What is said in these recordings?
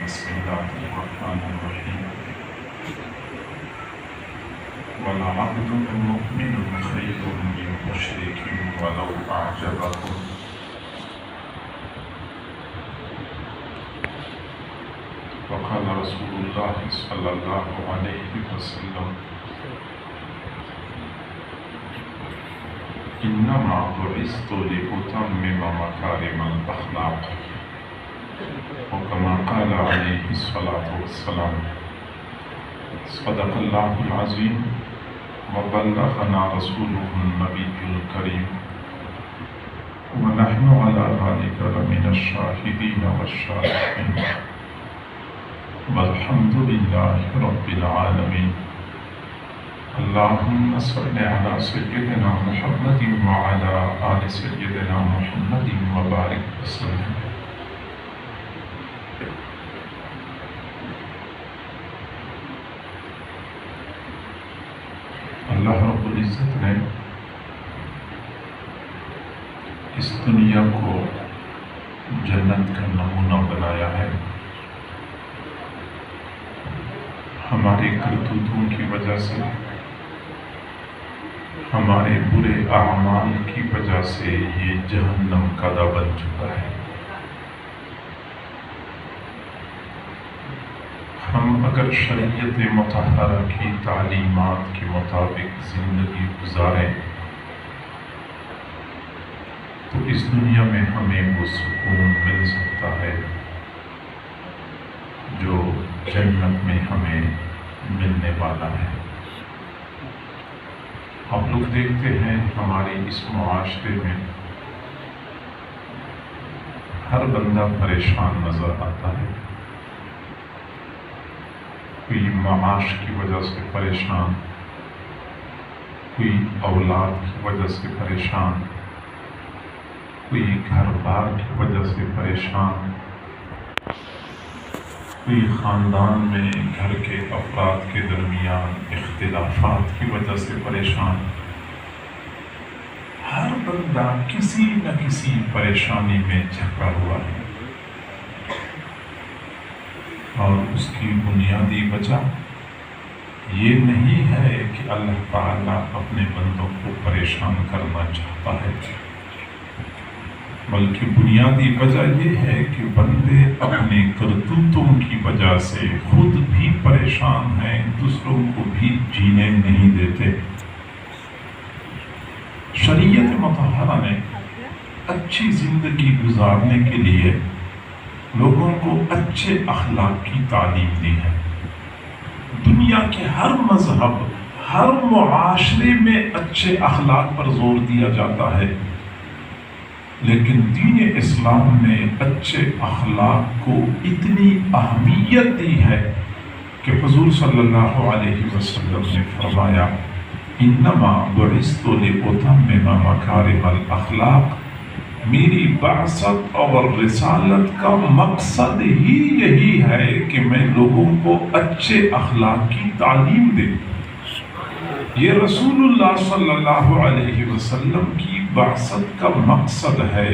بسم الله الرحمن الرحيم ولعبد مؤمن خير من مشرك ولو أعجبكم وقال رسول الله صلى الله عليه وسلم إنما بعثت لأتمم مكارم الأخلاق وكما قال عليه الصلاة والسلام صدق الله العظيم وبلغنا رسوله النبي الكريم ونحن على ذلك لمن الشاهدين والشاكرين والحمد لله رب العالمين اللهم صل على سيدنا محمد وعلى آل سيدنا محمد وبارك وسلم. اللہ رب العزت نے اس دنیا کو جنت کا نمونہ بنایا ہے. ہماری کرتوتوں کی وجہ سے، ہمارے برے اعمال کی وجہ سے یہ جہنم کا دہ بن چکا ہے. ہم اگر شریعت مطہرہ کی تعلیمات کے مطابق زندگی گزاریں تو اس دنیا میں ہمیں وہ سکون مل سکتا ہے جو جنت میں ہمیں ملنے والا ہے. آپ لوگ دیکھتے ہیں ہمارے اس معاشرے میں ہر بندہ پریشان نظر آتا ہے. کوئی معاش کی وجہ سے پریشان، کوئی اولاد کی وجہ سے پریشان، کوئی گھر بار کی وجہ سے پریشان، کوئی خاندان میں گھر کے افراد کے درمیان اختلافات کی وجہ سے پریشان. ہر بندہ کسی نہ کسی پریشانی میں جھکا ہوا ہے، اور اس کی بنیادی وجہ یہ نہیں ہے کہ اللہ تعالیٰ اپنے بندوں کو پریشان کرنا چاہتا ہے، بلکہ بنیادی وجہ یہ ہے کہ بندے اپنے کرتوتوں کی وجہ سے خود بھی پریشان ہیں، دوسروں کو بھی جینے نہیں دیتے. شریعت مطہرہ نے اچھی زندگی گزارنے کے لیے لوگوں کو اچھے اخلاق کی تعلیم دی ہے. دنیا کے ہر مذہب، ہر معاشرے میں اچھے اخلاق پر زور دیا جاتا ہے، لیکن دین اسلام نے اچھے اخلاق کو اتنی اہمیت دی ہے کہ حضور صلی اللہ علیہ وسلم نے فرمایا انما بعثت لأتمم مکارم الاخلاق، میری بعثت اور رسالت کا مقصد ہی یہی ہے کہ میں لوگوں کو اچھے اخلاق کی تعلیم دے. یہ رسول اللہ صلی اللہ علیہ وسلم کی بعثت کا مقصد ہے.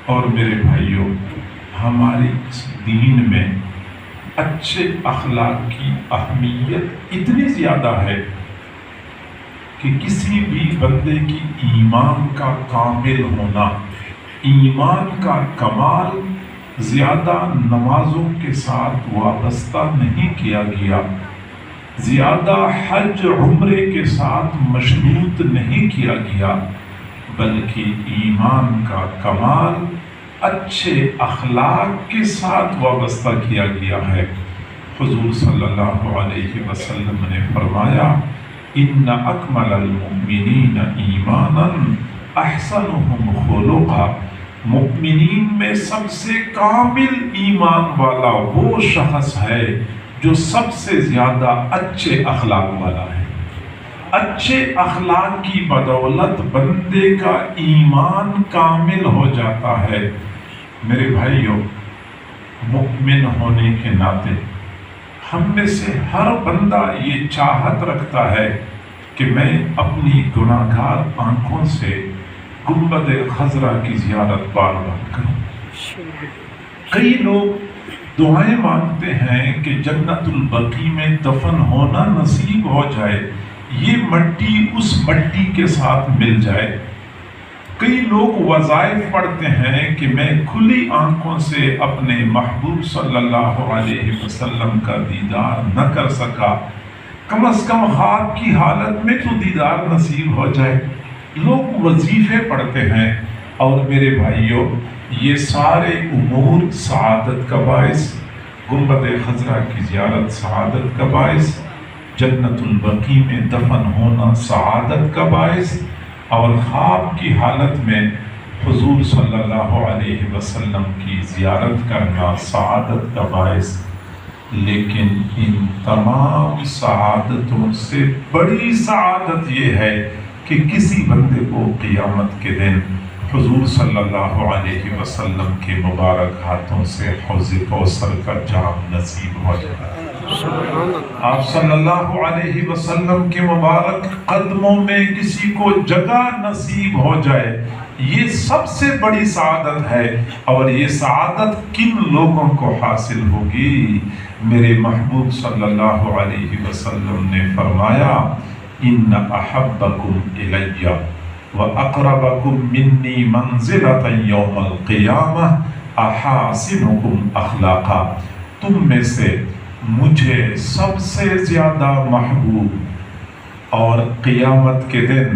اور میرے بھائیوں، ہمارے اس دین میں اچھے اخلاق کی اہمیت اتنی زیادہ ہے کہ کسی بھی بندے کی ایمان کا کامل ہونا، ایمان کا کمال زیادہ نمازوں کے ساتھ وابستہ نہیں کیا گیا، زیادہ حج عمرے کے ساتھ مشروط نہیں کیا گیا، بلکہ ایمان کا کمال اچھے اخلاق کے ساتھ وابستہ کیا گیا ہے. حضور صلی اللہ علیہ وسلم نے فرمایا ان اکمل المؤمنین ایمانا احسنهم خلقا، مؤمنین میں سب سے کامل ایمان والا وہ شخص ہے جو سب سے زیادہ اچھے اخلاق والا ہے. اچھے اخلاق کی بدولت بندے کا ایمان کامل ہو جاتا ہے. میرے بھائیوں، مؤمن ہونے کے ناطے ہم میں سے ہر بندہ یہ چاہت رکھتا ہے کہ میں اپنی گناہگار آنکھوں سے گنبد خضرا کی زیارت بار بار کروں. کئی لوگ دعائیں مانگتے ہیں کہ جنت البقیع میں دفن ہونا نصیب ہو جائے، یہ مٹی اس مٹی کے ساتھ مل جائے۔ کئی لوگ وظائف پڑھتے ہیں کہ میں کھلی آنکھوں سے اپنے محبوب صلی اللہ علیہ وسلم کا دیدار نہ کر سکا، کم از کم خواب کی حالت میں تو دیدار نصیب ہو جائے۔ لوگ وظیفے پڑھتے ہیں، اور میرے بھائیوں یہ سارے امور سعادت کا باعث، گنبد خضرا کی زیارت سعادت کا باعث، جنت البقیع میں دفن ہونا سعادت کا باعث، اور خواب کی حالت میں حضور صلی اللہ علیہ وسلم کی زیارت کرنا سعادت کا باعث۔ لیکن ان تمام سعادتوں سے بڑی سعادت یہ ہے کہ کسی بندے کو قیامت کے دن حضور صلی اللہ علیہ وسلم کے مبارک ہاتھوں سے حوض کوثر کا جام نصیب ہو جائے۔ آپ صلی اللہ علیہ وسلم کے مبارک قدموں میں کسی کو جگہ نصیب ہو جائے، یہ سب سے بڑی سعادت ہے۔ اور یہ سعادت کن لوگوں کو حاصل ہوگی؟ میرے محبوب صلی اللہ علیہ وسلم نے فرمایا، ان احبکم الی واقربکم منی منزلۃ یوم القیامہ احاسنکم اخلاقا، تم میں سے مجھے سب سے زیادہ محبوب اور قیامت کے دن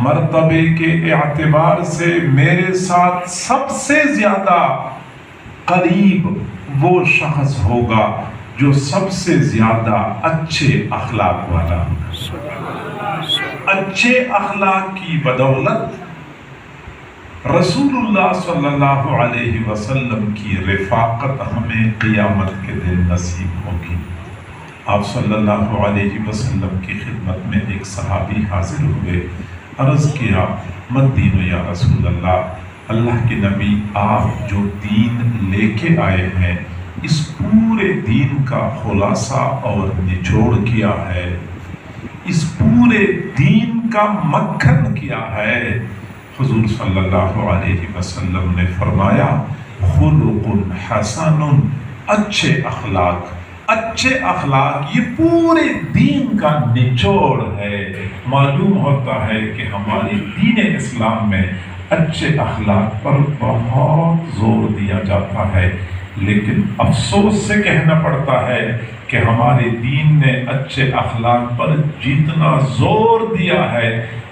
مرتبے کے اعتبار سے میرے ساتھ سب سے زیادہ قریب وہ شخص ہوگا جو سب سے زیادہ اچھے اخلاق والا ہوگا۔ اچھے اخلاق کی بدولت رسول اللہ صلی اللہ علیہ وسلم کی رفاقت ہمیں قیامت کے دن نصیب ہوگی۔ آپ صلی اللہ علیہ وسلم کی خدمت میں ایک صحابی حاضر ہوئے، عرض کیا، مت دین یا رسول اللہ، اللہ کے نبی آپ جو دین لے کے آئے ہیں اس پورے دین کا خلاصہ اور نچوڑ کیا ہے، اس پورے دین کا مکھن کیا ہے۔ حضور صلی اللہ علیہ وسلم نے فرمایا، خلق حسن، اچھے اخلاق، اچھے اخلاق یہ پورے دین کا نچوڑ ہے۔ معلوم ہوتا ہے کہ ہماری دین اسلام میں اچھے اخلاق پر بہت زور دیا جاتا ہے، لیکن افسوس سے کہنا پڑتا ہے کہ ہمارے دین نے اچھے اخلاق پر جتنا زور دیا ہے،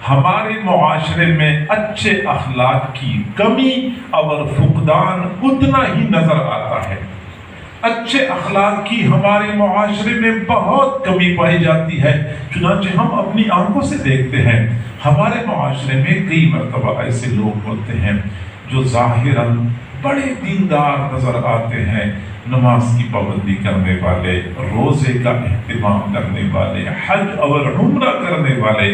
ہمارے معاشرے میں اچھے اخلاق کی کمی اور فقدان اتنا ہی نظر آتا ہے۔ اچھے اخلاق کی ہمارے معاشرے میں بہت کمی پائی جاتی ہے، چنانچہ ہم اپنی آنکھوں سے دیکھتے ہیں ہمارے معاشرے میں کئی مرتبہ ایسے لوگ ہوتے ہیں جو ظاہراً بڑے دیندار نظر آتے ہیں، نماز کی پابندی کرنے والے، روزے کا اہتمام کرنے والے، حج اور عمرہ کرنے والے،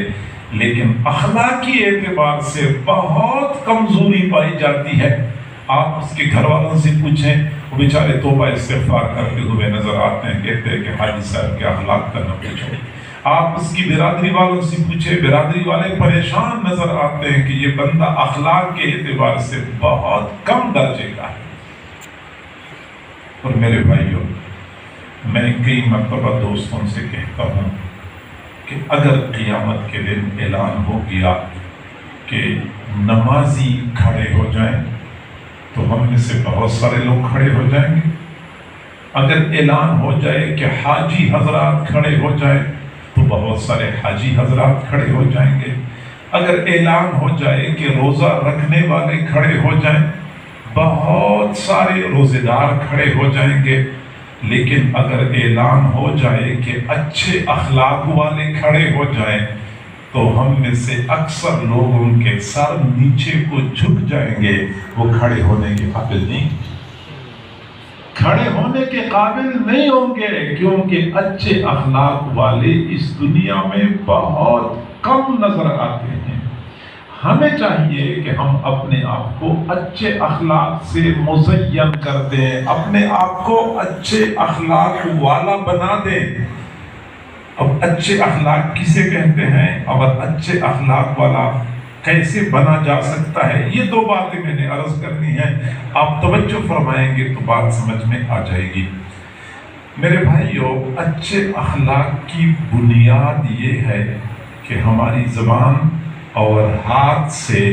لیکن اخلاقی اعتبار سے بہت کمزوری پائی جاتی ہے۔ آپ اس کے گھر والوں سے پوچھیں، وہ بیچارے توبہ استغفار کرتے ہوئے نظر آتے ہیں، کہتے ہیں کہ حاجی صاحب کے اخلاق کا نہ پوچھو۔ آپ اس کی برادری والوں سے پوچھیں، برادری والے پریشان نظر آتے ہیں کہ یہ بندہ اخلاق کے اعتبار سے بہت کم درجے کا ہے۔ اور میرے بھائیوں، میں کئی مرتبہ دوستوں سے کہتا ہوں کہ اگر قیامت کے دن اعلان ہو گیا کہ نمازی کھڑے ہو جائیں تو ہم میں سے بہت سارے لوگ کھڑے ہو جائیں گے۔ اگر اعلان ہو جائے کہ حاجی حضرات کھڑے ہو جائیں تو بہت سارے حاجی حضرات کھڑے ہو جائیں گے۔ اگر اعلان ہو جائے کہ روزہ رکھنے والے کھڑے ہو جائیں، بہت سارے روزے دار کھڑے ہو جائیں گے۔ لیکن اگر اعلان ہو جائے کہ اچھے اخلاق والے کھڑے ہو جائیں تو ہم میں سے اکثر لوگ ان کے سر نیچے کو جھک جائیں گے، وہ کھڑے ہونے کے قابل نہیں، کھڑے ہونے کے قابل نہیں ہوں گے، کیونکہ اچھے اخلاق والے اس دنیا میں بہت کم نظر آتے ہیں۔ ہمیں چاہیے کہ ہم اپنے آپ کو اچھے اخلاق سے مزین کر دیں، اپنے آپ کو اچھے اخلاق والا بنا دیں۔ اب اچھے اخلاق کسے کہتے ہیں؟ اور اچھے اخلاق والا کیسے بنا جا سکتا ہے؟ یہ دو باتیں میں نے عرض کرنی ہے، آپ توجہ فرمائیں گے تو بات سمجھ میں آ جائے گی۔ میرے بھائیو، اچھے اخلاق کی بنیاد یہ ہے کہ ہماری زبان اور ہاتھ سے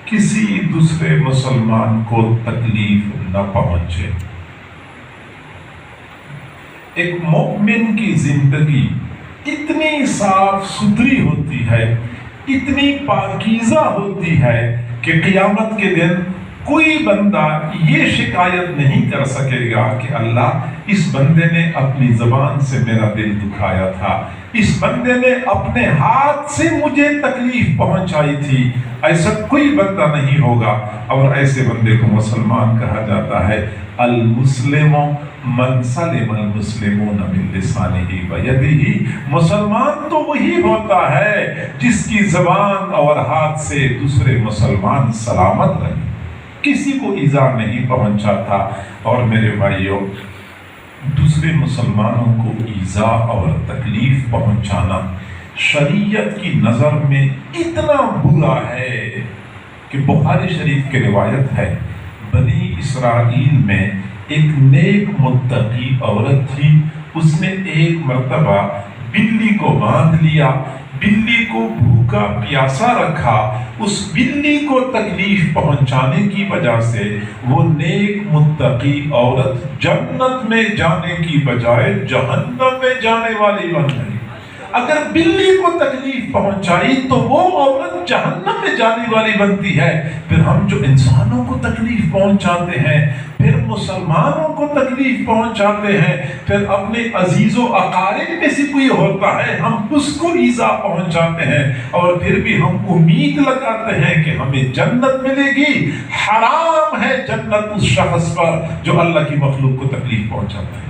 کسی دوسرے مسلمان کو تکلیف نہ پہنچے۔ ایک مومن کی زندگی اتنی صاف ستھری ہوتی ہے، اتنی پاکیزہ ہوتی ہے کہ قیامت کے دن کوئی بندہ یہ شکایت نہیں کر سکے گا کہ اللہ اس بندے نے اپنی زبان سے میرا دل دکھایا تھا، اس بندے نے اپنے ہاتھ سے مجھے تکلیف پہنچائی تھی۔ ایسا کوئی بندہ نہیں ہوگا، اور ایسے بندے کو مسلمان کہا جاتا ہے۔ المسلم من سلم المسلمون من لسانہ ویدہ، مسلمان تو وہی ہوتا ہے جس کی زبان اور ہاتھ سے دوسرے مسلمان سلامت رہے، کسی کو ایذا نہیں پہنچاتا۔ اور میرے بھائیوں، دوسرے مسلمانوں کو ایذا اور تکلیف پہنچانا شریعت کی نظر میں اتنا برا ہے کہ بخاری شریف کی روایت ہے، بنی اسرائیل میں ایک نیک متقی عورت تھی، اس نے ایک مرتبہ بلی کو باندھ لیا، بلی کو بھوکا پیاسا رکھا، اس بلی کو تکلیف پہنچانے کی وجہ سے وہ نیک متقی عورت جنت میں جانے کی بجائے جہنم میں جانے والی بن گئی۔ اگر بلی کو تکلیف پہنچائی تو وہ عورت جہنم میں جانے والی بنتی ہے، پھر ہم جو انسانوں کو تکلیف پہنچاتے ہیں، پھر مسلمانوں کو تکلیف پہنچاتے ہیں، پھر اپنے عزیز و اقارب میں سے کوئی ہوتا ہے ہم اس کو ایذا پہنچاتے ہیں، اور پھر بھی ہم امید لگاتے ہیں کہ ہمیں جنت ملے گی۔ حرام ہے جنت اس شخص پر جو اللہ کی مخلوق کو تکلیف پہنچاتا ہے۔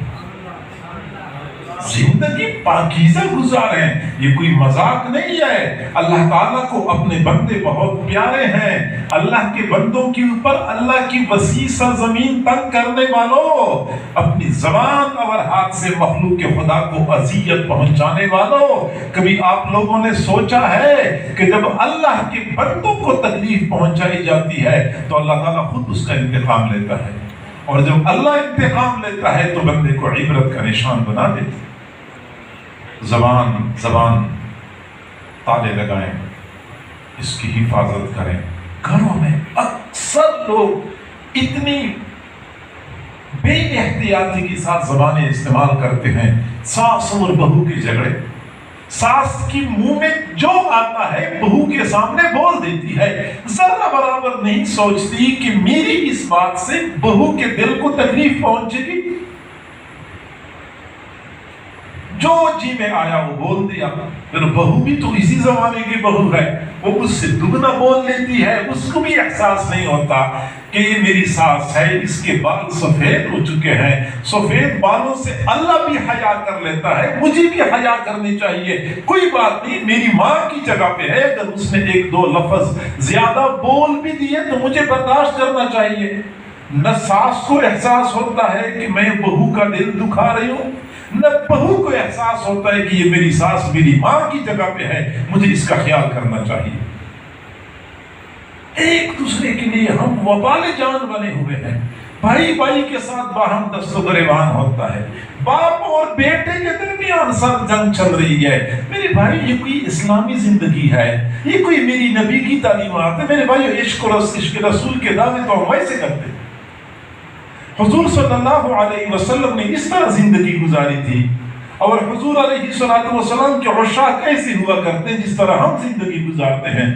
زندگی پاکیزہ گزاریں، یہ کوئی مذاق نہیں ہے۔ اللہ تعالیٰ کو اپنے بندے بہت پیارے ہیں، اللہ کے بندوں کے اوپر اللہ کی وسیع سرزمین تنگ کرنے والوں، اپنی زبان اور ہاتھ سے مخلوق کے خدا کو اذیت پہنچانے والوں، کبھی آپ لوگوں نے سوچا ہے کہ جب اللہ کے بندوں کو تکلیف پہنچائی جاتی ہے تو اللہ تعالیٰ خود اس کا انتقام لیتا ہے، اور جب اللہ انتقام لیتا ہے تو بندے کو عبرت کا نشان بنا دیتا ہے۔ زبان تالے لگائیں، اس کی حفاظت کریں۔ گھروں میں اکثر لوگ اتنی بے احتیاطی کے ساتھ زبانیں استعمال کرتے ہیں، ساس اور بہو کے جھگڑے، ساس کی منہ میں جو آتا ہے بہو کے سامنے بول دیتی ہے، ذرہ برابر نہیں سوچتی کہ میری اس بات سے بہو کے دل کو تکلیف پہنچے گی۔ جو جی میں آیا وہ بول دیا، پھر بہو بھی تو اسی زمانے کی بہو ہے، وہ اس سے دگنا بول لیتی ہے، اس کو بھی احساس نہیں ہوتا کہ یہ میری ساس ہے، اس کے بال سفید ہو چکے ہیں، سفید بالوں سے اللہ بھی حیا کر لیتا ہے، مجھے بھی حیا کرنی چاہیے، کوئی بات نہیں، میری ماں کی جگہ پہ ہے، اگر اس نے ایک دو لفظ زیادہ بول بھی دیے تو مجھے برداشت کرنا چاہیے۔ نہ ساس کو احساس ہوتا ہے کہ میں بہو کا دل دکھا رہی ہوں، نہ بہو کو احساس ہوتا ہے کہ یہ میری ساس میری ماں کی جگہ پہ ہے، مجھے اس کا خیال کرنا چاہیے۔ ایک دوسرے کے لیے ہم وبال جان بنے ہوئے ہیں، بھائی بھائی کے ساتھ باہم دست و گریبان ہوتا ہے، باپ اور بیٹے کے درمیان سر جنگ چل رہی ہے۔ میرے بھائی، یہ کوئی اسلامی زندگی ہے؟ یہ کوئی میری نبی کی تعلیمات ہے؟ میرے بھائی، عشق رسول کے دعوے تو ہم ایسے کرتے ہیں۔ حضور صلی اللہ علیہ وسلم نے اس طرح زندگی گزاری تھی، اور حضور علیہ السلام کے عشاق ایسے ہوا کرتے جس طرح ہم زندگی گزارتے ہیں۔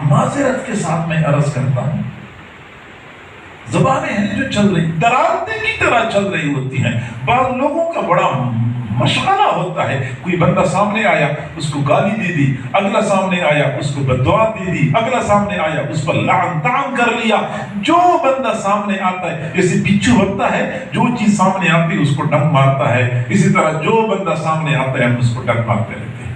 معذرت کے ساتھ میں عرض کرتا ہوں، زبانیں ہیں جو چل رہی درانتے کی طرح چل رہی ہوتی ہیں۔ بعض لوگوں کا بڑا مشغلہ ہوتا ہے، کوئی بندہ سامنے آیا اس کو گالی دے دی، اگلا سامنے آیا اس کو بددعا دے دی، اگلا سامنے آیا اس پر لعن طعن کر لیا۔ جو بندہ سامنے آتا ہے، جیسے بچھو ہوتا ہے، جو چیز سامنے آتی ہے اس کو ڈنک مارتا ہے، اسی طرح جو بندہ سامنے آتا ہے ہم اس کو ڈنک مارتے رہتے ہیں۔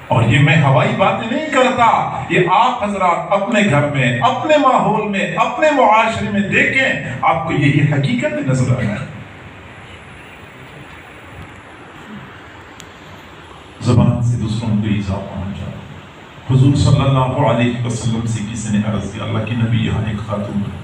اور یہ میں ہوائی باتیں نہیں کرتا، یہ آپ حضرات اپنے گھر میں، اپنے ماحول میں، اپنے معاشرے میں دیکھیں، آپ کو یہی حقیقت نظر آئے۔ زبان سے دوسروں کو ایذا پہنچا، حضور صلی اللہ علیہ وسلم سے کسی نے عرض کیا اللہ کے نبی یہاں ایک خاتون ہے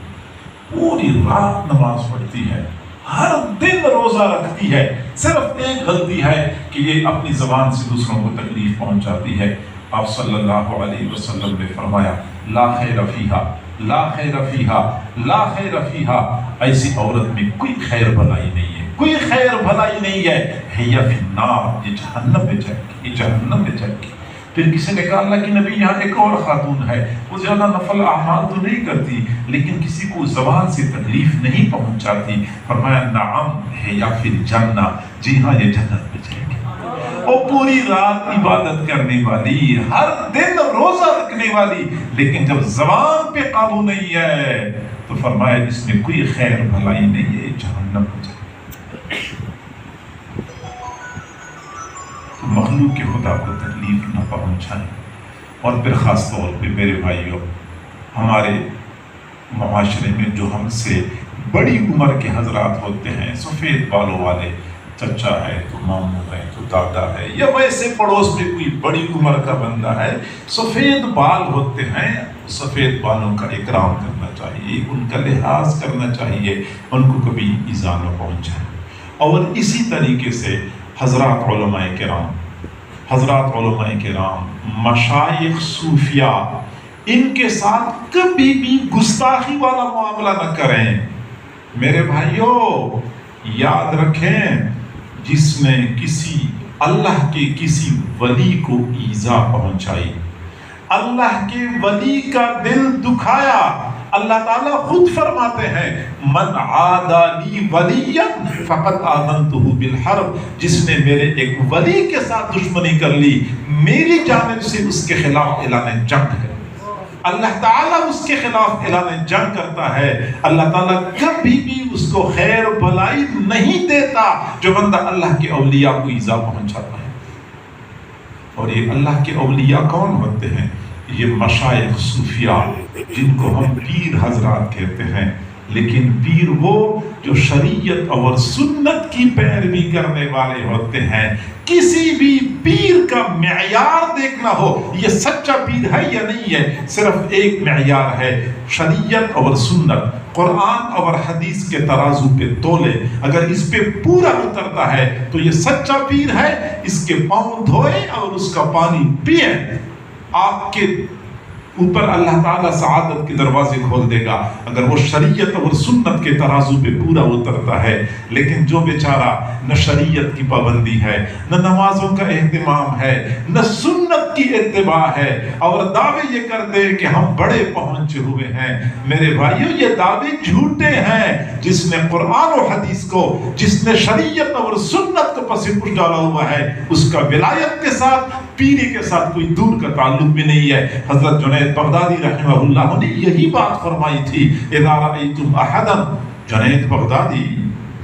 پوری رات نماز پڑھتی ہے ہر دن روزہ رکھتی ہے صرف ایک غلطی ہے کہ یہ اپنی زبان سے دوسروں کو تکلیف پہنچاتی ہے. آپ صلی اللہ علیہ وسلم نے فرمایا لا خیر فیہا لا خیر فیہا لا خیر فیہا ایسی عورت میں کوئی خیر بھلائی نہیں ہے کوئی خیر بھلائی نہیں ہے ہی فی النار یہ جہنم میں جائے گی یہ جہنم میں جائے گی. پھر کسی نے کہا اللہ کی نبی یہاں ایک اور خاتون ہے وہ زیادہ نفل اعمال تو نہیں کرتی لیکن کسی کو زبان سے تکلیف نہیں پہنچاتی. فرمایا نعم ہے یا پھر جنہ جی ہاں یہ جنت میں جائے گی. اور پوری رات عبادت کرنے والی ہر دن روزہ رکھنے والی لیکن جب زبان پہ قابو نہیں ہے تو فرمایا اس میں کوئی خیر بھلائی نہیں ہے جہنم میں جائے گی. مخلوق کے خدا کو تکلیف نہ پہنچائیں. اور پھر خاص طور پہ میرے بھائیوں ہمارے معاشرے میں جو ہم سے بڑی عمر کے حضرات ہوتے ہیں سفید بالوں والے چچا ہے تو ماموں ہے تو دادا ہے یا ویسے پڑوس میں کوئی بڑی عمر کا بندہ ہے سفید بال ہوتے ہیں سفید بالوں کا اکرام کرنا چاہیے ان کا لحاظ کرنا چاہیے ان کو کبھی ایذا نہ پہنچائے. اور اسی طریقے سے حضرات علماء کرام مشائخ صوفیاء ان کے ساتھ کبھی بھی گستاخی والا معاملہ نہ کریں. میرے بھائیوں یاد رکھیں جس نے کسی اللہ کے کسی ولی کو ایذا پہنچائی اللہ کے ولی کا دل دکھایا اللہ تعالیٰ خود فرماتے ہیں من عادی لی ولیا فقد آذنتہ بالحرب جس نے میرے ایک ولی کے ساتھ دشمنی کر لی میری جانب سے اس کے خلاف اعلان جنگ ہے. اللہ تعالیٰ اس کے خلاف اعلان جنگ کرتا ہے. اللہ تعالیٰ کبھی بھی اس کو خیر بھلائی نہیں دیتا جو بندہ اللہ کے اولیاء کو ایذا پہنچاتا ہے. اور یہ اللہ کے اولیاء کون ہوتے ہیں؟ یہ مشائخ صوفیاء جن کو ہم پیر حضرات کہتے ہیں لیکن پیر وہ جو شریعت اور سنت کی پیروی کرنے والے ہوتے ہیں. کسی بھی پیر کا معیار دیکھنا ہو یہ سچا پیر ہے یا نہیں ہے صرف ایک معیار ہے شریعت اور سنت قرآن اور حدیث کے ترازو پہ تولے. اگر اس پہ پورا اترتا ہے تو یہ سچا پیر ہے. اس کے پاؤں دھوئے اور اس کا پانی پیئے آپ کے اوپر اللہ تعالیٰ سعادت کے دروازے کھول دے گا اگر وہ شریعت اور سنت کے ترازو پہ پورا اترتا ہے. لیکن جو بیچارہ نہ شریعت کی پابندی ہے نہ نمازوں کا اہتمام ہے نہ سنت کی اتباع ہے اور دعوے یہ کرتے ہیں کہ ہم بڑے پہنچے ہوئے ہیں. میرے بھائیوں یہ دعوے جھوٹے ہیں. جس نے قرآن و حدیث کو جس نے شریعت اور سنت کو پس پش ڈالا ہوا ہے اس کا ولایت کے ساتھ پیری کے ساتھ کوئی دور کا تعلق بھی نہیں ہے. حضرت جنید بغدادی رحمہ اللہ نے یہی بات فرمائی تھی اذا رأیتم احدا جنید بغدادی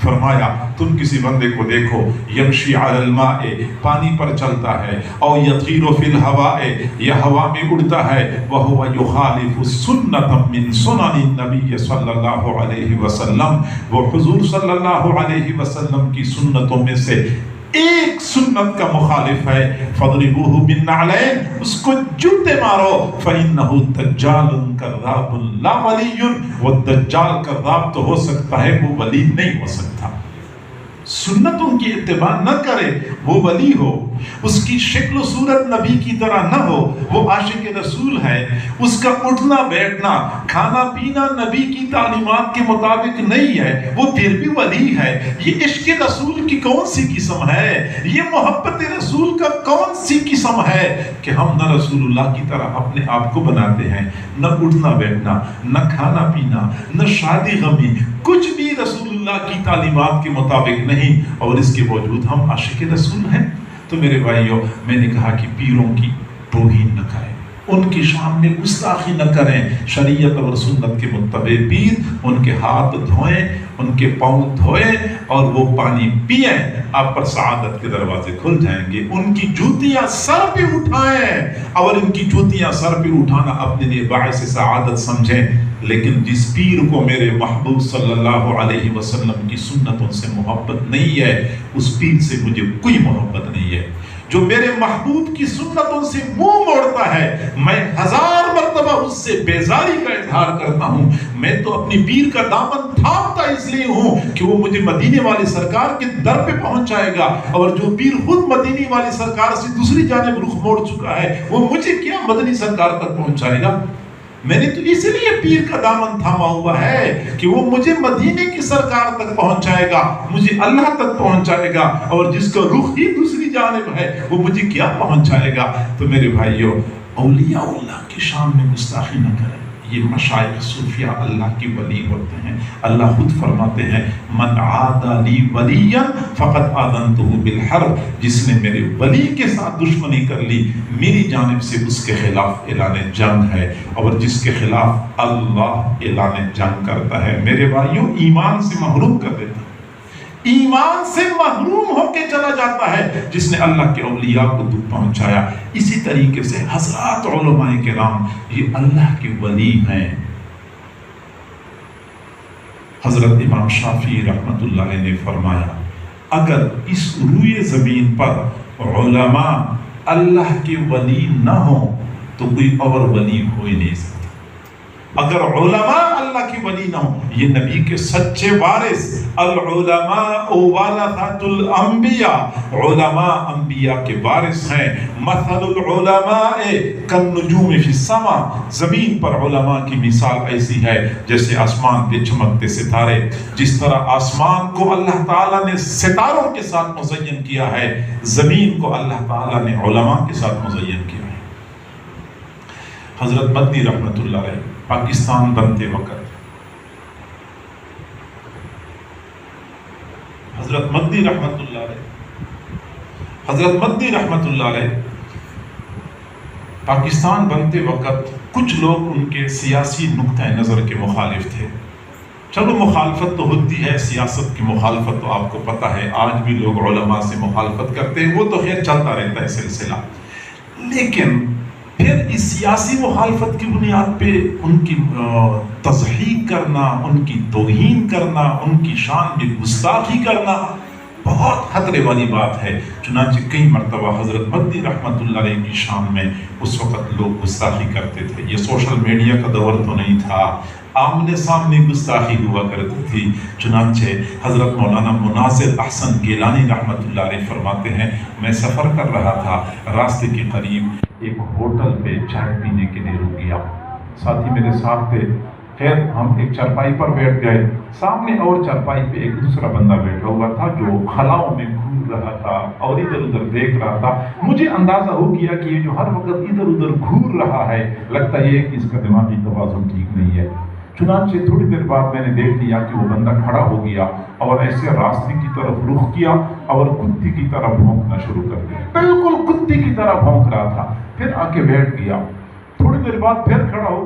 فرمایا تم کسی بندے کو دیکھو یمشی علی الماء پانی پر چلتا ہے او یطیر فی الہواء یا ہوا میں اڑتا ہے وہو یخالف سنت من سنن النبی صلی اللہ علیہ وسلم وہ حضور صلی اللہ علیہ وسلم کی سنتوں میں سے ایک سنت کا مخالف ہے فضربوہ بالنعلین اس کو جوتے مارو فإنہ دجال کذاب لا ولی وہ دجال کذاب تو ہو سکتا ہے وہ ولی نہیں ہو سکتا. سنتوں کی اتباع نہ کرے وہ ولی ہو اس کی شکل و صورت نبی کی طرح نہ ہو وہ عاشق رسول ہے اس کا اٹھنا بیٹھنا کھانا پینا نبی کی تعلیمات کے مطابق نہیں ہے وہ پھر بھی ولی ہے. یہ عشق رسول کی کون سی قسم ہے یہ محبت رسول کا کون سی قسم ہے کہ ہم نہ رسول اللہ کی طرح اپنے آپ کو بناتے ہیں نہ اٹھنا بیٹھنا نہ کھانا پینا نہ شادی غمی کچھ بھی رسول اللہ کی تعلیمات کے مطابق نہیں اور اس کے باوجود ہم عاشق رسول ہیں. تو میرے بھائیوں میں نے کہا کہ پیروں کی توہین نہ کریں ان کی شان میں گستاخی نہ کریں. شریعت اور سنت کے متبع پیر ان کے ہاتھ دھوئیں ان کے پاؤں دھوئیں اور وہ پانی پئیں آپ پر سعادت کے دروازے کھل جائیں گے. ان کی جوتیاں سر پہ اٹھائیں اور ان کی جوتیاں سر پہ اٹھانا اپنے لیے باعث سعادت سمجھیں. لیکن جس پیر کو میرے محبوب صلی اللہ علیہ وسلم کی سنتوں سے محبت نہیں ہے اس پیر سے مجھے کوئی محبت نہیں ہے. جو میرے محبوب کی سنتوں سے منہ موڑتا ہے میں 1000 مرتبہ اس سے بیزاری کا اظہار کرتا ہوں۔ میں تو اپنی پیر کا دامن تھامتا اس لیے ہوں کہ وہ مجھے مدینے والے سرکار کے در پہ پہنچائے گا، اور جو پیر خود مدینے والے سرکار سے دوسری جانب رخ موڑ چکا ہے وہ مجھے کیا مدنی سرکار تک پہنچائے گا؟ میں نے تو اس لیے پیر کا دامن تھاما ہوا ہے کہ وہ مجھے مدینے کی سرکار تک پہنچائے گا، مجھے اللہ تک پہنچائے گا، اور جس کا رخ ہی دوسری جانب ہے وہ مجھے کیا پہنچائے گا؟ تو میرے بھائیوں، اولیاء اللہ کی شان میں گستاخی نہ کریں۔ یہ مشائخ صوفیاء اللہ کی ولی ہوتے ہیں۔ اللہ خود فرماتے ہیں من عاد لی ولیا فقد آذنتہ بالحرب، جس نے میرے ولی کے ساتھ دشمنی کر لی میری جانب سے اس کے خلاف اعلان جنگ ہے، اور جس کے خلاف اللہ اعلان جنگ کرتا ہے میرے بھائیوں ایمان سے محروم کر دیتا ہے، ایمان سے محروم ہو کے چلا جاتا ہے جس نے اللہ کے اولیاء کو دکھ پہنچایا۔ اسی طریقے سے حضرات علماء کرام یہ اللہ کے ولی ہیں۔ حضرت امام شافعی رحمت اللہ علیہ نے فرمایا اگر اس روئے زمین پر علماء اللہ کے ولی نہ ہوں تو کوئی اور ولی ہو ہی نہیں سکتا۔ اگر علماء اللہ کی ولی نہ ہوں، یہ نبی کے سچے وارث، العلماء ورثۃ الانبیاء، علماء انبیاء کے وارث ہیں۔ مثل العلماء کالنجوم فی السماء، زمین پر علماء کی مثال ایسی ہے جیسے آسمان پہ چمکتے ستارے۔ جس طرح آسمان کو اللہ تعالیٰ نے ستاروں کے ساتھ مزین کیا ہے، زمین کو اللہ تعالیٰ نے علماء کے ساتھ مزین کیا ہے۔ حضرت مدنی رحمت اللہ علیہ پاکستان بنتے وقت، حضرت مدنی رحمت اللہ علیہ پاکستان بنتے وقت کچھ لوگ ان کے سیاسی نقطہ نظر کے مخالف تھے۔ چلو مخالفت تو ہوتی ہے، سیاست کی مخالفت تو آپ کو پتہ ہے، آج بھی لوگ علماء سے مخالفت کرتے ہیں، وہ تو خیر چلتا رہتا ہے سلسلہ۔ لیکن پھر اس سیاسی مخالفت کی بنیاد پہ ان کی تضحیق کرنا، ان کی توہین کرنا، ان کی شان میں گستاخی کرنا بہت خطرے والی بات ہے۔ چنانچہ کئی مرتبہ حضرت مدنی رحمت اللہ علیہ کی شان میں اس وقت لوگ گستاخی کرتے تھے۔ یہ سوشل میڈیا کا دور تو نہیں تھا، آمنے سامنے گستاخی ہوا کرتی تھی۔ چنانچہ حضرت مولانا مناظر احسن گیلانی رحمت اللہ علیہ فرماتے ہیں میں سفر کر رہا تھا، راستے کے قریب ایک ہوٹل پہ چائے پینے کے لیے رک گیا، ساتھی میرے ساتھ تھے۔ خیر ہم ایک چارپائی پر بیٹھ گئے، سامنے اور چارپائی پہ ایک دوسرا بندہ بیٹھا ہوا تھا جو خلاؤں میں گھوم رہا تھا اور ادھر ادھر دیکھ رہا تھا۔ مجھے اندازہ ہو گیا کہ یہ جو ہر وقت ادھر ادھر گھور رہا ہے، لگتا یہ ہے کہ اس کا دماغی توازن ٹھیک نہیں ہے۔ چنانچہ تھوڑی دیر بعد میں نے دیکھ لیا کہ وہ بندہ کھڑا ہو گیا اور ایسے راستے کی طرف رخ کیا اور کتے کی طرح بھونکنا شروع کر دیا، بالکل کتے کی طرح بھونک رہا تھا۔ پھر آ کے بیٹھ گیا، تھوڑی دیر بعد پھر کھڑا ہو گیا۔